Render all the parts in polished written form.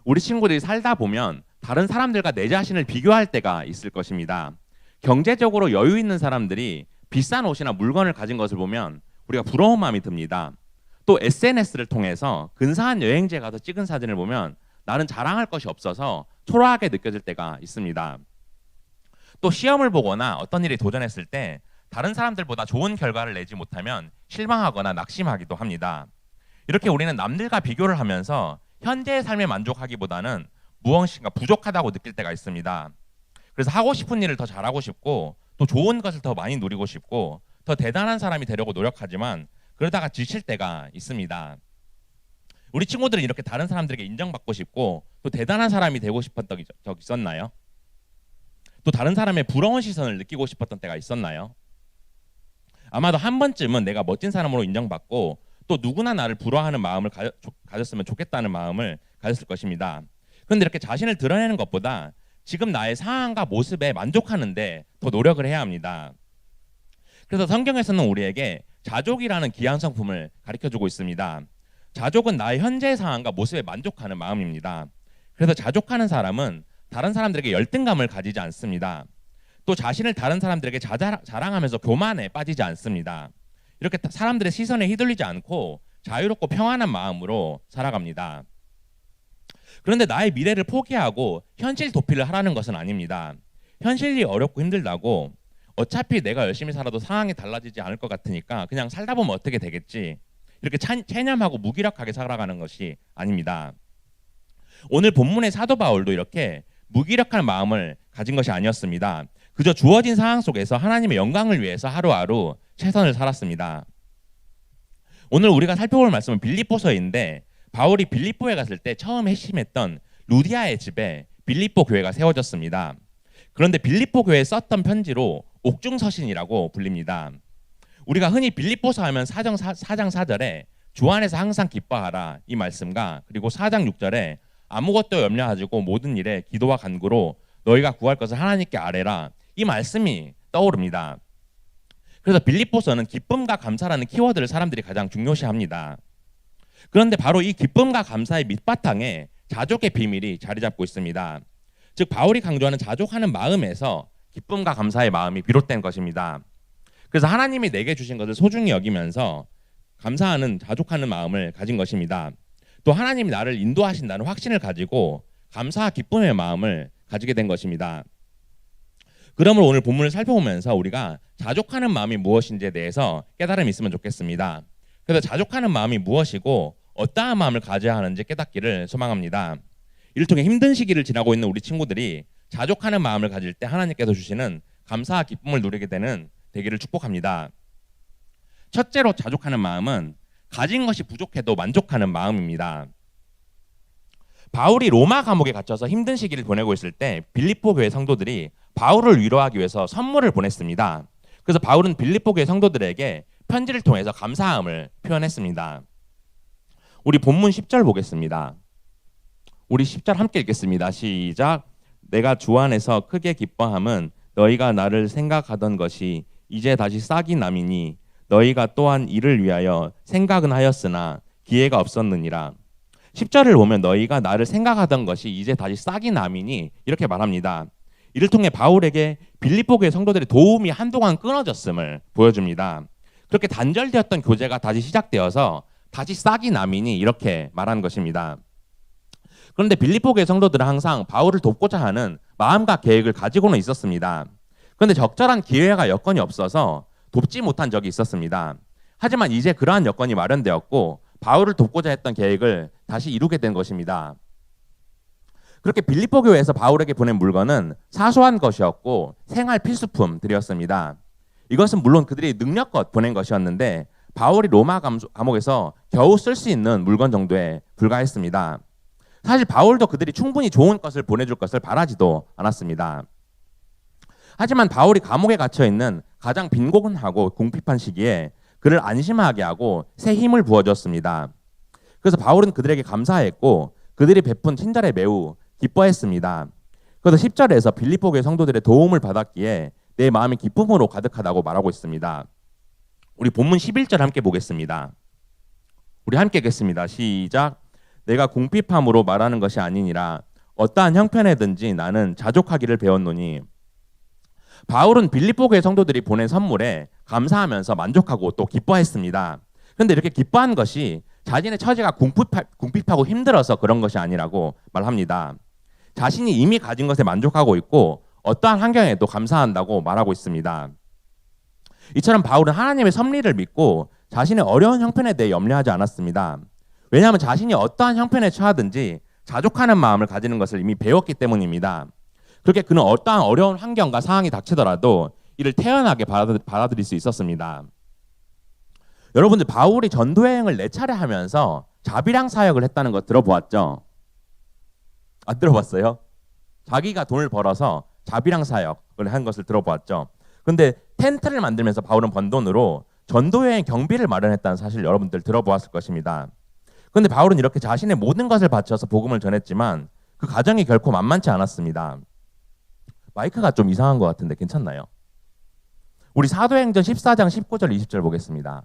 우리 친구들이 살다 보면 다른 사람들과 내 자신을 비교할 때가 있을 것입니다. 경제적으로 여유 있는 사람들이 비싼 옷이나 물건을 가진 것을 보면 우리가 부러운 마음이 듭니다. 또 SNS를 통해서 근사한 여행지에 가서 찍은 사진을 보면 나는 자랑할 것이 없어서 초라하게 느껴질 때가 있습니다. 또 시험을 보거나 어떤 일에 도전했을 때 다른 사람들보다 좋은 결과를 내지 못하면 실망하거나 낙심하기도 합니다. 이렇게 우리는 남들과 비교를 하면서 현재의 삶에 만족하기보다는 무엇인가 부족하다고 느낄 때가 있습니다. 그래서 하고 싶은 일을 더 잘하고 싶고 또 좋은 것을 더 많이 누리고 싶고 더 대단한 사람이 되려고 노력하지만 그러다가 지칠 때가 있습니다. 우리 친구들은 이렇게 다른 사람들에게 인정받고 싶고 또 대단한 사람이 되고 싶었던 적 있었나요? 또 다른 사람의 부러운 시선을 느끼고 싶었던 때가 있었나요? 아마도 한 번쯤은 내가 멋진 사람으로 인정받고 또 누구나 나를 부러워하는 마음을 가졌으면 좋겠다는 마음을 가졌을 것입니다. 그런데 이렇게 자신을 드러내는 것보다 지금 나의 상황과 모습에 만족하는데 더 노력을 해야 합니다. 그래서 성경에서는 우리에게 자족이라는 귀한 성품을 가르쳐주고 있습니다. 자족은 나의 현재 상황과 모습에 만족하는 마음입니다. 그래서 자족하는 사람은 다른 사람들에게 열등감을 가지지 않습니다. 또 자신을 다른 사람들에게 자랑하면서 교만에 빠지지 않습니다. 이렇게 사람들의 시선에 휘둘리지 않고 자유롭고 평안한 마음으로 살아갑니다. 그런데 나의 미래를 포기하고 현실 도피를 하라는 것은 아닙니다. 현실이 어렵고 힘들다고 어차피 내가 열심히 살아도 상황이 달라지지 않을 것 같으니까 그냥 살다 보면 어떻게 되겠지, 이렇게 체념하고 무기력하게 살아가는 것이 아닙니다. 오늘 본문의 사도 바울도 이렇게 무기력한 마음을 가진 것이 아니었습니다. 그저 주어진 상황 속에서 하나님의 영광을 위해서 하루하루 최선을 살았습니다. 오늘 우리가 살펴볼 말씀은 빌립보서인데 바울이 빌립보에 갔을 때 처음 회심했던 루디아의 집에 빌립보 교회가 세워졌습니다. 그런데 빌립보 교회에 썼던 편지로 옥중서신이라고 불립니다. 우리가 흔히 빌립보서 하면 4장 4절에 주 안에서 항상 기뻐하라 이 말씀과 그리고 4장 6절에 아무것도 염려하지고 모든 일에 기도와 간구로 너희가 구할 것을 하나님께 아뢰라 이 말씀이 떠오릅니다. 그래서 빌립보서는 기쁨과 감사라는 키워드를 사람들이 가장 중요시합니다. 그런데 바로 이 기쁨과 감사의 밑바탕에 자족의 비밀이 자리 잡고 있습니다. 즉 바울이 강조하는 자족하는 마음에서 기쁨과 감사의 마음이 비롯된 것입니다. 그래서 하나님이 내게 주신 것을 소중히 여기면서 감사하는 자족하는 마음을 가진 것입니다. 또 하나님이 나를 인도하신다는 확신을 가지고 감사와 기쁨의 마음을 가지게 된 것입니다. 그러므로 오늘 본문을 살펴보면서 우리가 자족하는 마음이 무엇인지에 대해서 깨달음이 있으면 좋겠습니다. 그래서 자족하는 마음이 무엇이고 어떠한 마음을 가져야 하는지 깨닫기를 소망합니다. 이를 통해 힘든 시기를 지나고 있는 우리 친구들이 자족하는 마음을 가질 때 하나님께서 주시는 감사와 기쁨을 누리게 되기를 축복합니다. 첫째로 자족하는 마음은 가진 것이 부족해도 만족하는 마음입니다. 바울이 로마 감옥에 갇혀서 힘든 시기를 보내고 있을 때 빌립보 교회 성도들이 바울을 위로하기 위해서 선물을 보냈습니다. 그래서 바울은 빌립보 교회 성도들에게 편지를 통해서 감사함을 표현했습니다. 우리 본문 10절 보겠습니다. 우리 10절 함께 읽겠습니다. 시작. 내가 주 안에서 크게 기뻐함은 너희가 나를 생각하던 것이 이제 다시 싹이 남이니 너희가 또한 이를 위하여 생각은 하였으나 기회가 없었느니라. 10절을 보면 너희가 나를 생각하던 것이 이제 다시 싹이 남이니 이렇게 말합니다. 이를 통해 바울에게 빌립보 교회 성도들의 도움이 한동안 끊어졌음을 보여줍니다. 그렇게 단절되었던 교제가 다시 시작되어서 다시 싹이 남이니 이렇게 말한 것입니다. 그런데 빌립보 교회 성도들은 항상 바울을 돕고자 하는 마음과 계획을 가지고는 있었습니다. 그런데 적절한 기회가 여건이 없어서 돕지 못한 적이 있었습니다. 하지만 이제 그러한 여건이 마련되었고 바울을 돕고자 했던 계획을 다시 이루게 된 것입니다. 그렇게 빌립보 교회에서 바울에게 보낸 물건은 사소한 것이었고 생활 필수품들이었습니다. 이것은 물론 그들이 능력껏 보낸 것이었는데 바울이 로마 감옥에서 겨우 쓸 수 있는 물건 정도에 불과했습니다. 사실 바울도 그들이 충분히 좋은 것을 보내줄 것을 바라지도 않았습니다. 하지만 바울이 감옥에 갇혀있는 가장 빈곤하고 궁핍한 시기에 그를 안심하게 하고 새 힘을 부어줬습니다. 그래서 바울은 그들에게 감사했고 그들이 베푼 친절에 매우 기뻐했습니다. 그래서 10절에서 빌립보 교회 성도들의 도움을 받았기에 내 마음이 기쁨으로 가득하다고 말하고 있습니다. 우리 본문 11절 함께 보겠습니다. 우리 함께 읽겠습니다. 시작. 내가 궁핍함으로 말하는 것이 아니니라. 어떠한 형편에든지 나는 자족하기를 배웠노니. 바울은 빌립보 교회 성도들이 보낸 선물에 감사하면서 만족하고 또 기뻐했습니다. 그런데 이렇게 기뻐한 것이 자신의 처지가 궁핍하고 힘들어서 그런 것이 아니라고 말합니다. 자신이 이미 가진 것에 만족하고 있고 어떠한 환경에도 감사한다고 말하고 있습니다. 이처럼 바울은 하나님의 섭리를 믿고 자신의 어려운 형편에 대해 염려하지 않았습니다. 왜냐하면 자신이 어떠한 형편에 처하든지 자족하는 마음을 가지는 것을 이미 배웠기 때문입니다. 그렇게 그는 어떠한 어려운 환경과 상황이 닥치더라도 이를 태연하게 받아들일 수 있었습니다. 여러분들, 바울이 전도여행을 4차례 하면서 자비랑 사역을 했다는 거 들어보았죠? 안 들어봤어요? 자기가 돈을 벌어서 자비랑 사역을 한 것을 들어보았죠? 근데 텐트를 만들면서 바울은 번 돈으로 전도여행 경비를 마련했다는 사실 여러분들 들어보았을 것입니다. 그런데 바울은 이렇게 자신의 모든 것을 바쳐서 복음을 전했지만 그 과정이 결코 만만치 않았습니다. 마이크가 좀 이상한 것 같은데 괜찮나요? 우리 사도행전 14장 19절 20절 보겠습니다.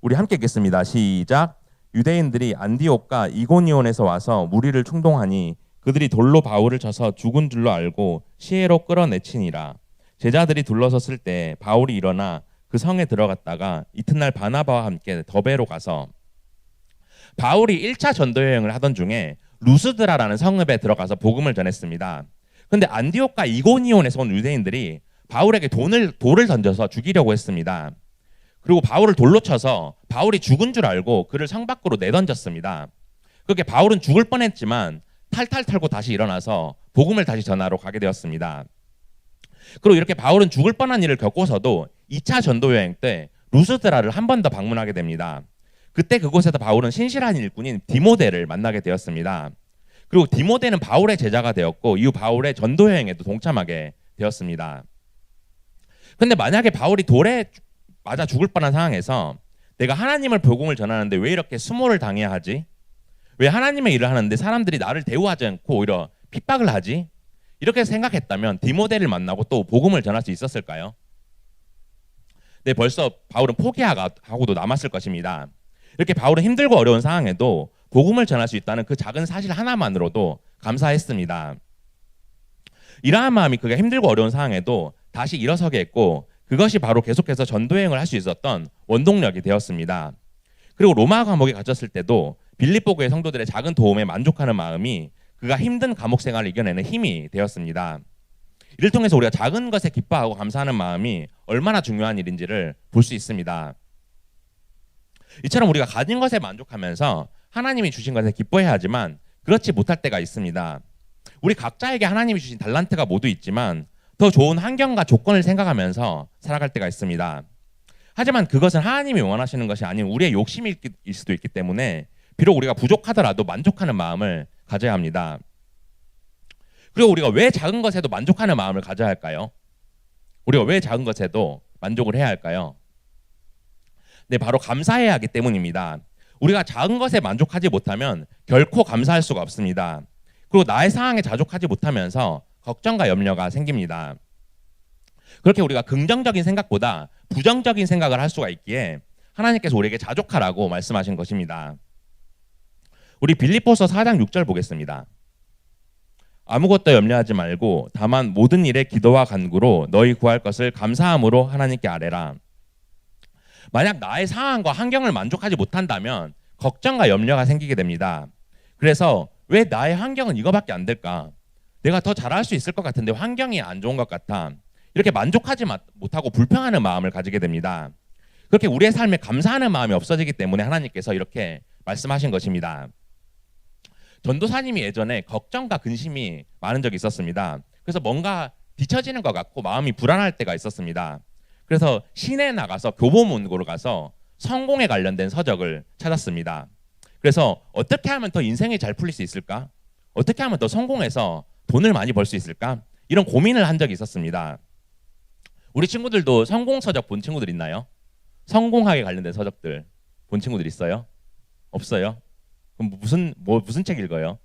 우리 함께 읽겠습니다. 시작. 유대인들이 안디옥과 이고니온에서 와서 무리를 충동하니 그들이 돌로 바울을 쳐서 죽은 줄로 알고 시해로 끌어내치니라. 제자들이 둘러섰을 때 바울이 일어나 그 성에 들어갔다가 이튿날 바나바와 함께 더베로 가서, 바울이 1차 전도 여행을 하던 중에 루스드라라는 성읍에 들어가서 복음을 전했습니다. 그런데 안디옥과 이고니온에서 온 유대인들이 바울에게 돌을 던져서 죽이려고 했습니다. 그리고 바울을 돌로 쳐서 바울이 죽은 줄 알고 그를 성 밖으로 내던졌습니다. 그렇게 바울은 죽을 뻔했지만 탈탈 털고 다시 일어나서 복음을 다시 전하러 가게 되었습니다. 그리고 이렇게 바울은 죽을 뻔한 일을 겪고서도 2차 전도 여행 때 루스드라를 한 번 더 방문하게 됩니다. 그때 그곳에서 바울은 신실한 일꾼인 디모데를 만나게 되었습니다. 그리고 디모데는 바울의 제자가 되었고 이후 바울의 전도 여행에도 동참하게 되었습니다. 근데 만약에 바울이 돌에 맞아 죽을 뻔한 상황에서 내가 하나님을 복음을 전하는데 왜 이렇게 수모를 당해야 하지? 왜 하나님의 일을 하는데 사람들이 나를 대우하지 않고 오히려 핍박을 하지? 이렇게 생각했다면 디모데를 만나고 또 복음을 전할 수 있었을까요? 네, 벌써 바울은 포기하고도 남았을 것입니다. 이렇게 바울은 힘들고 어려운 상황에도 복음을 전할 수 있다는 그 작은 사실 하나만으로도 감사했습니다. 이러한 마음이 그가 힘들고 어려운 상황에도 다시 일어서게 했고 그것이 바로 계속해서 전도여행을 할 수 있었던 원동력이 되었습니다. 그리고 로마 감옥에 갇혔을 때도 빌립보 교회 성도들의 작은 도움에 만족하는 마음이 그가 힘든 감옥 생활을 이겨내는 힘이 되었습니다. 이를 통해서 우리가 작은 것에 기뻐하고 감사하는 마음이 얼마나 중요한 일인지를 볼 수 있습니다. 이처럼 우리가 가진 것에 만족하면서 하나님이 주신 것에 기뻐해야 하지만 그렇지 못할 때가 있습니다. 우리 각자에게 하나님이 주신 달란트가 모두 있지만 더 좋은 환경과 조건을 생각하면서 살아갈 때가 있습니다. 하지만 그것은 하나님이 원하시는 것이 아닌 우리의 욕심일 수도 있기 때문에 비록 우리가 부족하더라도 만족하는 마음을 가져야 합니다. 그리고 우리가 왜 작은 것에도 만족하는 마음을 가져야 할까요? 우리가 왜 작은 것에도 만족을 해야 할까요? 네, 바로 감사해야 하기 때문입니다. 우리가 작은 것에 만족하지 못하면 결코 감사할 수가 없습니다. 그리고 나의 상황에 자족하지 못하면서 걱정과 염려가 생깁니다. 그렇게 우리가 긍정적인 생각보다 부정적인 생각을 할 수가 있기에 하나님께서 우리에게 자족하라고 말씀하신 것입니다. 우리 빌립보서 4장 6절 보겠습니다. 아무것도 염려하지 말고 다만 모든 일에 기도와 간구로 너희 구할 것을 감사함으로 하나님께 아뢰라. 만약 나의 상황과 환경을 만족하지 못한다면 걱정과 염려가 생기게 됩니다. 그래서 왜 나의 환경은 이거밖에 안 될까? 내가 더 잘할 수 있을 것 같은데 환경이 안 좋은 것 같아. 이렇게 만족하지 못하고 불평하는 마음을 가지게 됩니다. 그렇게 우리의 삶에 감사하는 마음이 없어지기 때문에 하나님께서 이렇게 말씀하신 것입니다. 전도사님이 예전에 걱정과 근심이 많은 적이 있었습니다. 그래서 뭔가 뒤처지는 것 같고 마음이 불안할 때가 있었습니다. 그래서 시내에 나가서 교보문고로 가서 성공에 관련된 서적을 찾았습니다. 그래서 어떻게 하면 더 인생이 잘 풀릴 수 있을까? 어떻게 하면 더 성공해서 돈을 많이 벌 수 있을까? 이런 고민을 한 적이 있었습니다. 우리 친구들도 성공 서적 본 친구들 있나요? 성공하게 관련된 서적들 본 친구들 있어요? 없어요? 그럼 무슨 책 읽어요?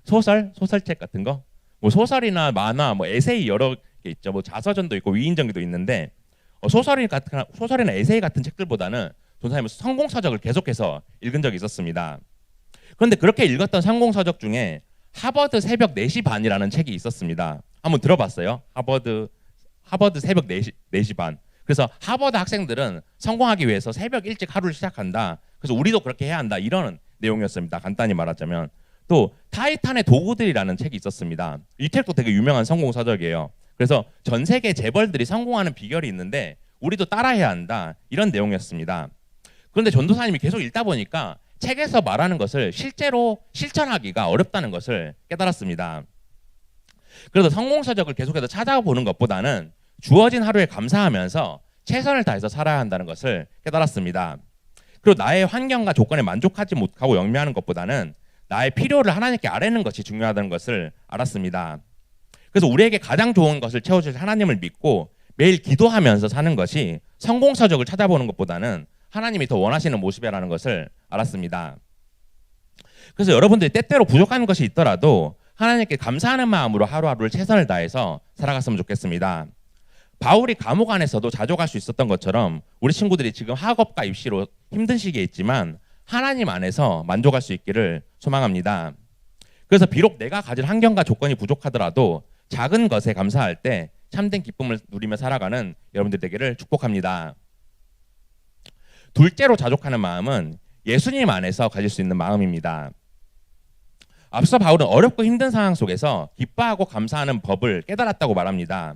소설책 같은 거? 뭐 소설이나 만화, 뭐 에세이 여러 개 있죠. 뭐 자서전도 있고 위인전기도 있는데 소설이나 에세이 같은 책들보다는 전도사님은 성공서적을 계속해서 읽은 적이 있었습니다. 그런데 그렇게 읽었던 성공서적 중에 하버드 새벽 4시 반이라는 책이 있었습니다. 한번 들어봤어요? 하버드 새벽 4시 반. 그래서 하버드 학생들은 성공하기 위해서 새벽 일찍 하루를 시작한다. 그래서 우리도 그렇게 해야 한다. 이런 내용이었습니다. 간단히 말하자면. 또 타이탄의 도구들이라는 책이 있었습니다. 이 책도 되게 유명한 성공서적이에요. 그래서 전 세계 재벌들이 성공하는 비결이 있는데 우리도 따라해야 한다. 이런 내용이었습니다. 그런데 전도사님이 계속 읽다 보니까 책에서 말하는 것을 실제로 실천하기가 어렵다는 것을 깨달았습니다. 그래서 성공서적을 계속해서 찾아보는 것보다는 주어진 하루에 감사하면서 최선을 다해서 살아야 한다는 것을 깨달았습니다. 그리고 나의 환경과 조건에 만족하지 못하고 영위하는 것보다는 나의 필요를 하나님께 아뢰는 것이 중요하다는 것을 알았습니다. 그래서 우리에게 가장 좋은 것을 채워줄 하나님을 믿고 매일 기도하면서 사는 것이 성공서적을 찾아보는 것보다는 하나님이 더 원하시는 모습이라는 것을 알았습니다. 그래서 여러분들이 때때로 부족한 것이 있더라도 하나님께 감사하는 마음으로 하루하루를 최선을 다해서 살아갔으면 좋겠습니다. 바울이 감옥 안에서도 자족할 수 있었던 것처럼 우리 친구들이 지금 학업과 입시로 힘든 시기에 있지만 하나님 안에서 만족할 수 있기를 소망합니다. 그래서 비록 내가 가진 환경과 조건이 부족하더라도 작은 것에 감사할 때 참된 기쁨을 누리며 살아가는 여러분들 되기를 축복합니다. 둘째로 자족하는 마음은 예수님 안에서 가질 수 있는 마음입니다. 앞서 바울은 어렵고 힘든 상황 속에서 기뻐하고 감사하는 법을 깨달았다고 말합니다.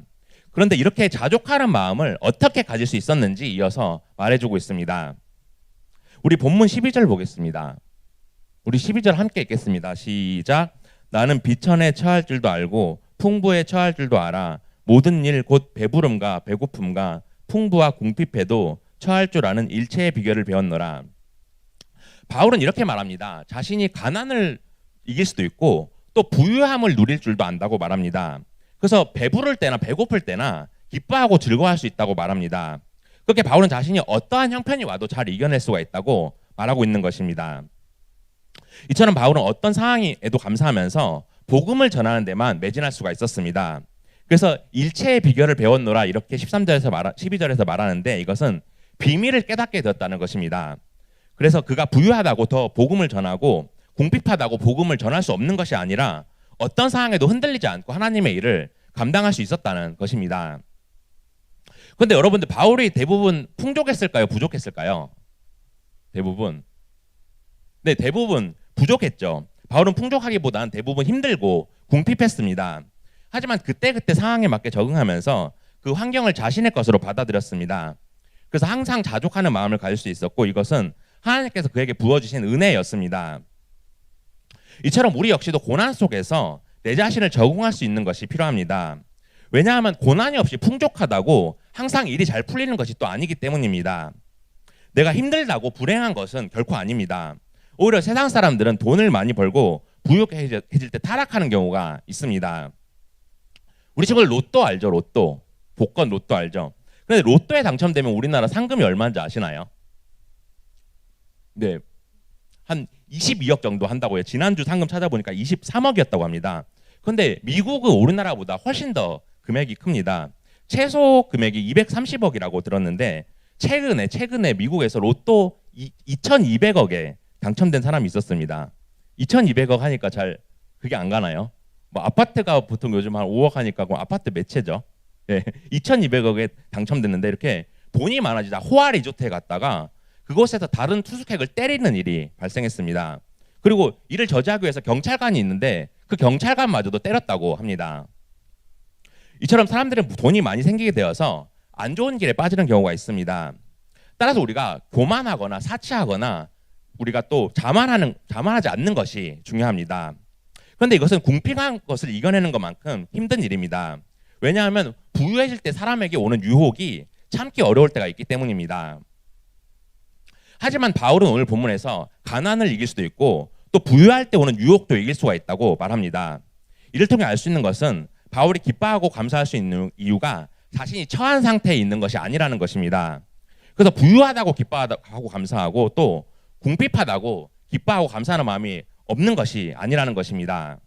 그런데 이렇게 자족하는 마음을 어떻게 가질 수 있었는지 이어서 말해주고 있습니다. 우리 본문 12절 보겠습니다. 우리 12절 함께 읽겠습니다. 시작. 나는 비천에 처할 줄도 알고 풍부에 처할 줄도 알아. 모든 일 곧 배부름과 배고픔과 풍부와 궁핍에도 처할 줄 아는 일체의 비결을 배웠노라. 바울은 이렇게 말합니다. 자신이 가난을 이길 수도 있고 또 부유함을 누릴 줄도 안다고 말합니다. 그래서 배부를 때나 배고플 때나 기뻐하고 즐거워할 수 있다고 말합니다. 그렇게 바울은 자신이 어떠한 형편이 와도 잘 이겨낼 수가 있다고 말하고 있는 것입니다. 이처럼 바울은 어떤 상황에도 감사하면서 복음을 전하는 데만 매진할 수가 있었습니다. 그래서 일체의 비결을 배웠노라 이렇게 12절에서 말하는데 이것은 비밀을 깨닫게 되었다는 것입니다. 그래서 그가 부유하다고 더 복음을 전하고 궁핍하다고 복음을 전할 수 없는 것이 아니라 어떤 상황에도 흔들리지 않고 하나님의 일을 감당할 수 있었다는 것입니다. 그런데 여러분들 바울이 대부분 풍족했을까요? 부족했을까요? 대부분 부족했죠. 바울은 풍족하기보다는 대부분 힘들고 궁핍했습니다. 하지만 그때그때 상황에 맞게 적응하면서 그 환경을 자신의 것으로 받아들였습니다. 그래서 항상 자족하는 마음을 가질 수 있었고 이것은 하나님께서 그에게 부어주신 은혜였습니다. 이처럼 우리 역시도 고난 속에서 내 자신을 적응할 수 있는 것이 필요합니다. 왜냐하면 고난이 없이 풍족하다고 항상 일이 잘 풀리는 것이 또 아니기 때문입니다. 내가 힘들다고 불행한 것은 결코 아닙니다. 오히려 세상 사람들은 돈을 많이 벌고 부유해질 때 타락하는 경우가 있습니다. 우리 친구들 로또 알죠? 로또. 복권 로또 알죠? 그런데 로또에 당첨되면 우리나라 상금이 얼마인지 아시나요? 네, 한 22억 정도 한다고 해요. 지난주 상금 찾아보니까 23억이었다고 합니다. 그런데 미국은 우리나라보다 훨씬 더 금액이 큽니다. 최소 금액이 230억이라고 들었는데 최근에 미국에서 로또 2,200억에 당첨된 사람이 있었습니다. 2,200억 하니까 잘 그게 안 가나요? 뭐 아파트가 보통 요즘 한 5억 하니까 그 아파트 몇 채죠? 네, 2,200억에 당첨됐는데 이렇게 돈이 많아지자 호화 리조트에 갔다가 그곳에서 다른 투숙객을 때리는 일이 발생했습니다. 그리고 이를 저지하기 위해서 경찰관이 있는데 그 경찰관마저도 때렸다고 합니다. 이처럼 사람들은 돈이 많이 생기게 되어서 안 좋은 길에 빠지는 경우가 있습니다. 따라서 우리가 교만하거나 사치하거나 우리가 또 자만하지 않는 것이 중요합니다. 그런데 이것은 궁핍한 것을 이겨내는 것만큼 힘든 일입니다. 왜냐하면 부유해질 때 사람에게 오는 유혹이 참기 어려울 때가 있기 때문입니다. 하지만 바울은 오늘 본문에서 가난을 이길 수도 있고 또 부유할 때 오는 유혹도 이길 수가 있다고 말합니다. 이를 통해 알 수 있는 것은 바울이 기뻐하고 감사할 수 있는 이유가 자신이 처한 상태에 있는 것이 아니라는 것입니다. 그래서 부유하다고 기뻐하고 감사하고 또 궁핍하다고 기뻐하고 감사하는 마음이 없는 것이 아니라는 것입니다.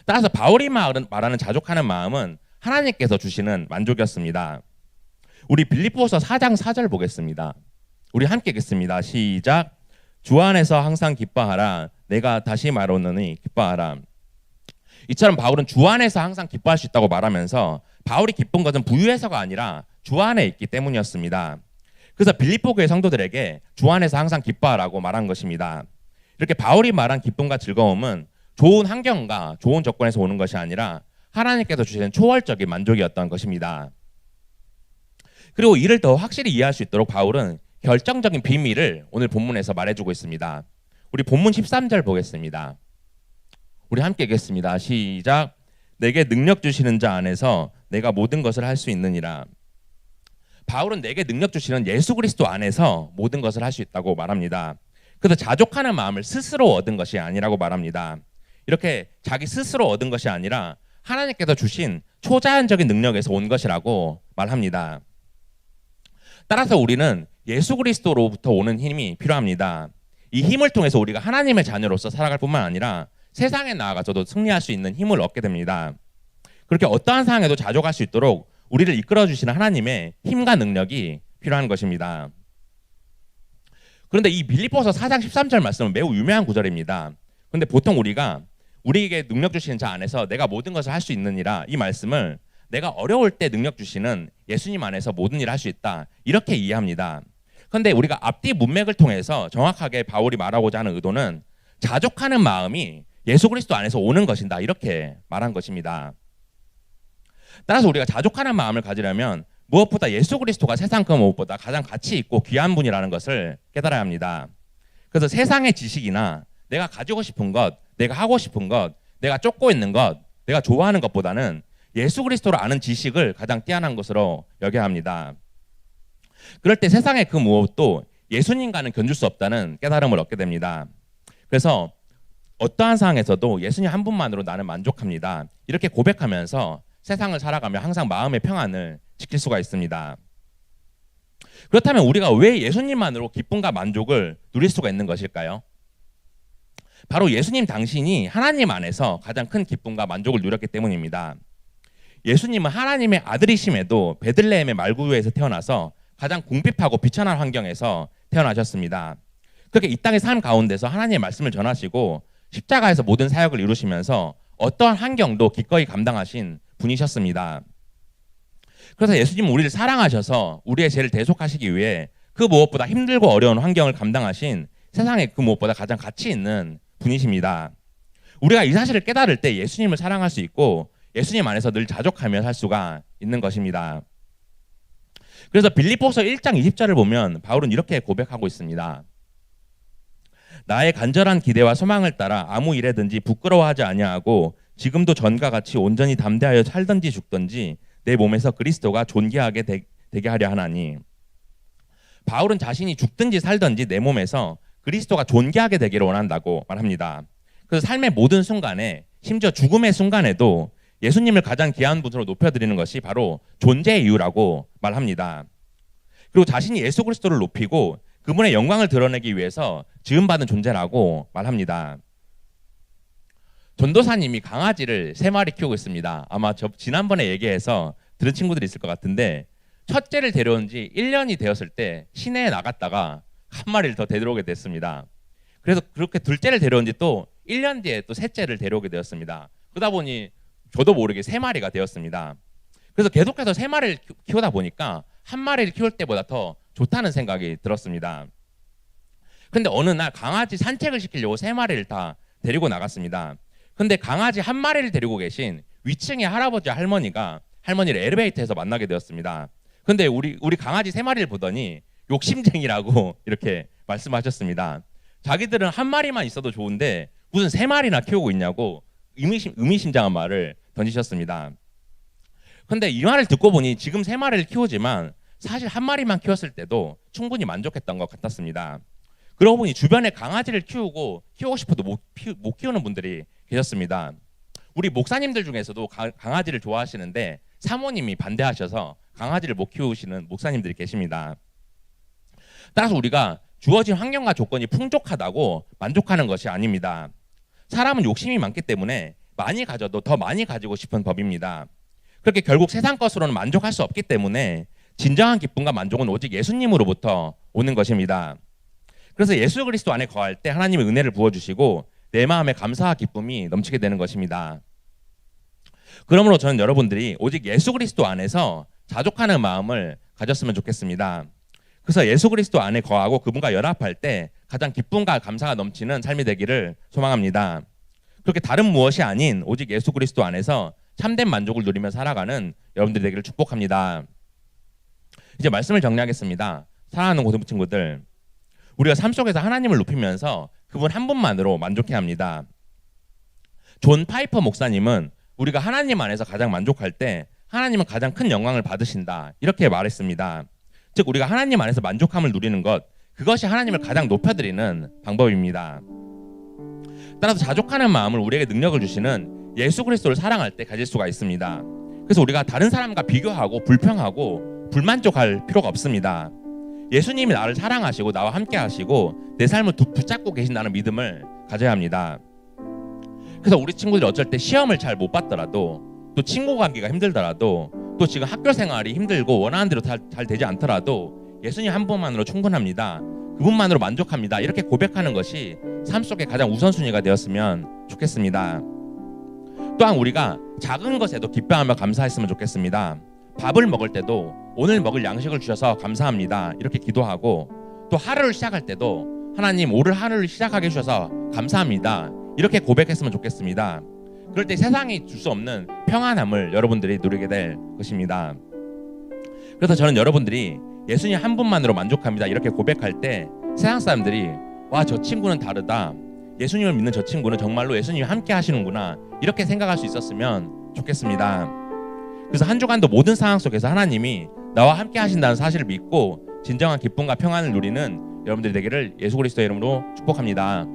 따라서 바울이 말하는 자족하는 마음은 하나님께서 주시는 만족이었습니다. 우리 빌립보서 4장 4절 보겠습니다. 우리 함께 읽겠습니다. 시작. 주 안에서 항상 기뻐하라. 내가 다시 말하노니 기뻐하라. 이처럼 바울은 주 안에서 항상 기뻐할 수 있다고 말하면서 바울이 기쁜 것은 부유해서가 아니라 주 안에 있기 때문이었습니다. 그래서 빌립보 교회 성도들에게 주 안에서 항상 기뻐하라고 말한 것입니다. 이렇게 바울이 말한 기쁨과 즐거움은 좋은 환경과 좋은 조건에서 오는 것이 아니라 하나님께서 주시는 초월적인 만족이었던 것입니다. 그리고 이를 더 확실히 이해할 수 있도록 바울은 결정적인 비밀을 오늘 본문에서 말해주고 있습니다. 우리 본문 13절 보겠습니다. 우리 함께 읽겠습니다. 시작. 내게 능력 주시는 자 안에서 내가 모든 것을 할 수 있느니라. 바울은 내게 능력 주시는 예수 그리스도 안에서 모든 것을 할 수 있다고 말합니다. 그래서 자족하는 마음을 스스로 얻은 것이 아니라고 말합니다. 이렇게 자기 스스로 얻은 것이 아니라 하나님께서 주신 초자연적인 능력에서 온 것이라고 말합니다. 따라서 우리는 예수 그리스도로부터 오는 힘이 필요합니다. 이 힘을 통해서 우리가 하나님의 자녀로서 살아갈 뿐만 아니라 세상에 나아가서도 승리할 수 있는 힘을 얻게 됩니다. 그렇게 어떠한 상황에도 자족할 수 있도록 우리를 이끌어 주시는 하나님의 힘과 능력이 필요한 것입니다. 그런데 이 빌립보서 4장 13절 말씀은 매우 유명한 구절입니다. 그런데 보통 우리가 우리에게 능력 주시는 자 안에서 내가 모든 것을 할 수 있느니라, 이 말씀을 내가 어려울 때 능력 주시는 예수님 안에서 모든 일을 할 수 있다, 이렇게 이해합니다. 그런데 우리가 앞뒤 문맥을 통해서 정확하게 바울이 말하고자 하는 의도는 자족하는 마음이 예수 그리스도 안에서 오는 것이다, 이렇게 말한 것입니다. 따라서 우리가 자족하는 마음을 가지려면 무엇보다 예수 그리스도가 세상 그 무엇보다 가장 가치 있고 귀한 분이라는 것을 깨달아야 합니다. 그래서 세상의 지식이나 내가 가지고 싶은 것, 내가 하고 싶은 것, 내가 쫓고 있는 것, 내가 좋아하는 것보다는 예수 그리스도를 아는 지식을 가장 뛰어난 것으로 여겨야 합니다. 그럴 때 세상의 그 무엇도 예수님과는 견줄 수 없다는 깨달음을 얻게 됩니다. 그래서 어떠한 상황에서도 예수님 한 분만으로 나는 만족합니다, 이렇게 고백하면서 세상을 살아가며 항상 마음의 평안을 지킬 수가 있습니다. 그렇다면 우리가 왜 예수님만으로 기쁨과 만족을 누릴 수가 있는 것일까요? 바로 예수님 당신이 하나님 안에서 가장 큰 기쁨과 만족을 누렸기 때문입니다. 예수님은 하나님의 아들이심에도 베들레헴의 말구유에서 태어나서 가장 궁핍하고 비천한 환경에서 태어나셨습니다. 그렇게 이 땅의 삶 가운데서 하나님의 말씀을 전하시고 십자가에서 모든 사역을 이루시면서 어떠한 환경도 기꺼이 감당하신 분이셨습니다. 그래서 예수님은 우리를 사랑하셔서 우리의 죄를 대속하시기 위해 그 무엇보다 힘들고 어려운 환경을 감당하신 세상에 그 무엇보다 가장 가치 있는 분이십니다. 우리가 이 사실을 깨달을 때 예수님을 사랑할 수 있고 예수님 안에서 늘 자족하며 살 수가 있는 것입니다. 그래서 빌립보서 1장 20절을 보면 바울은 이렇게 고백하고 있습니다. 나의 간절한 기대와 소망을 따라 아무 일에든지 부끄러워하지 아니하고 지금도 전과 같이 온전히 담대하여 살든지 죽든지 내 몸에서 그리스도가 존귀하게 되게 하려 하나니. 바울은 자신이 죽든지 살든지 내 몸에서 그리스도가 존귀하게 되기를 원한다고 말합니다. 그래서 삶의 모든 순간에, 심지어 죽음의 순간에도 예수님을 가장 귀한 분으로 높여드리는 것이 바로 존재의 이유라고 말합니다. 그리고 자신이 예수 그리스도를 높이고 그분의 영광을 드러내기 위해서 지음받은 존재라고 말합니다. 전도사님이 강아지를 3마리 키우고 있습니다. 아마 지난번에 얘기해서 들은 친구들이 있을 것 같은데, 첫째를 데려온 지 1년이 되었을 때 시내에 나갔다가 한 마리를 더 데려오게 됐습니다. 그래서 그렇게 둘째를 데려온 지 또 1년 뒤에 또 셋째를 데려오게 되었습니다. 그러다 보니 저도 모르게 3마리가 되었습니다. 그래서 계속해서 3마리를 키우다 보니까 한 마리를 키울 때보다 더 좋다는 생각이 들었습니다. 근데 어느 날 강아지 산책을 시키려고 3마리를 다 데리고 나갔습니다. 근데 강아지 한 마리를 데리고 계신 위층의 할아버지 할머니가 할머니를 엘리베이터에서 만나게 되었습니다. 근데 우리 강아지 3마리를 보더니 욕심쟁이라고 이렇게 말씀하셨습니다. 자기들은 한 마리만 있어도 좋은데 무슨 3마리나 키우고 있냐고 의미심장한 말을 던지셨습니다. 근데 이 말을 듣고 보니 지금 3마리를 키우지만 사실 한 마리만 키웠을 때도 충분히 만족했던 것 같았습니다. 그러고 보니 주변에 강아지를 키우고 싶어도 못 키우는 분들이 계셨습니다. 우리 목사님들 중에서도 강아지를 좋아하시는데 사모님이 반대하셔서 강아지를 못 키우시는 목사님들이 계십니다. 따라서 우리가 주어진 환경과 조건이 풍족하다고 만족하는 것이 아닙니다. 사람은 욕심이 많기 때문에 많이 가져도 더 많이 가지고 싶은 법입니다. 그렇게 결국 세상 것으로는 만족할 수 없기 때문에 진정한 기쁨과 만족은 오직 예수님으로부터 오는 것입니다. 그래서 예수 그리스도 안에 거할 때 하나님의 은혜를 부어주시고 내 마음에 감사와 기쁨이 넘치게 되는 것입니다. 그러므로 저는 여러분들이 오직 예수 그리스도 안에서 자족하는 마음을 가졌으면 좋겠습니다. 그래서 예수 그리스도 안에 거하고 그분과 연합할 때 가장 기쁨과 감사가 넘치는 삶이 되기를 소망합니다. 그렇게 다른 무엇이 아닌 오직 예수 그리스도 안에서 참된 만족을 누리며 살아가는 여러분들이 되기를 축복합니다. 이제 말씀을 정리하겠습니다. 사랑하는 고등 친구들, 우리가 삶 속에서 하나님을 높이면서 그분 한 분만으로 만족해야 합니다. 존 파이퍼 목사님은 우리가 하나님 안에서 가장 만족할 때 하나님은 가장 큰 영광을 받으신다, 이렇게 말했습니다. 즉 우리가 하나님 안에서 만족함을 누리는 것, 그것이 하나님을 가장 높여드리는 방법입니다. 따라서 자족하는 마음을 우리에게 능력을 주시는 예수 그리스도를 사랑할 때 가질 수가 있습니다. 그래서 우리가 다른 사람과 비교하고 불평하고 불만족할 필요가 없습니다. 예수님이 나를 사랑하시고 나와 함께 하시고 내 삶을 붙잡고 계신다는 믿음을 가져야 합니다. 그래서 우리 친구들이 어쩔 때 시험을 잘 못 봤더라도, 또 친구 관계가 힘들더라도, 또 지금 학교 생활이 힘들고 원하는 대로 잘 되지 않더라도 예수님 한 분만으로 충분합니다. 그분만으로 만족합니다. 이렇게 고백하는 것이 삶 속에 가장 우선순위가 되었으면 좋겠습니다. 또한 우리가 작은 것에도 기뻐하며 감사했으면 좋겠습니다. 밥을 먹을 때도 오늘 먹을 양식을 주셔서 감사합니다, 이렇게 기도하고, 또 하루를 시작할 때도 하나님 오늘 하루를 시작하게 해주셔서 감사합니다, 이렇게 고백했으면 좋겠습니다. 그럴 때 세상이 줄 수 없는 평안함을 여러분들이 누리게 될 것입니다. 그래서 저는 여러분들이 예수님 한 분만으로 만족합니다, 이렇게 고백할 때 세상 사람들이 와, 저 친구는 다르다, 예수님을 믿는 저 친구는 정말로 예수님이 함께 하시는구나, 이렇게 생각할 수 있었으면 좋겠습니다. 그래서 한 주간도 모든 상황 속에서 하나님이 나와 함께 하신다는 사실을 믿고 진정한 기쁨과 평안을 누리는 여러분들이 되기를 예수 그리스도의 이름으로 축복합니다.